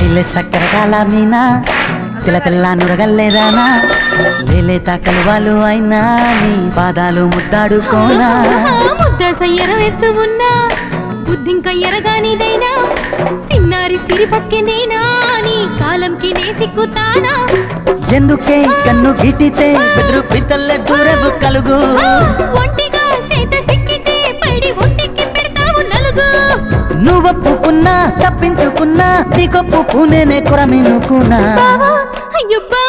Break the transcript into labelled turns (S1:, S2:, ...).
S1: హైలే సక్కర కాల మీనా తెల్ల తెల్ల నురగల్లేదానా లేలేత కలువాలు అయినా నీ పాదాలు ముద్దాడుకోనా
S2: ముద్ద సయ్యర వేస్తూ ఉన్నా బుద్ధింక ఎరగానిదైనా సిన్నారి సిరి పక్కెనేనా నీ కాలంకి నే సిక్కుతానా
S1: ఎందుకే కన్ను గిటితే బెదురు పితల్లే దూరపు కలుగు
S2: ఒంటిగా సేత సిక్కితే పైడి ఒంటికి పెడతావు నలుగు
S1: నువ్వొప్పుకున్నా తప్పించుకున్నా నీకొప్పుకునేనే కొరమినుకున్నా
S2: అయ్యబ్బా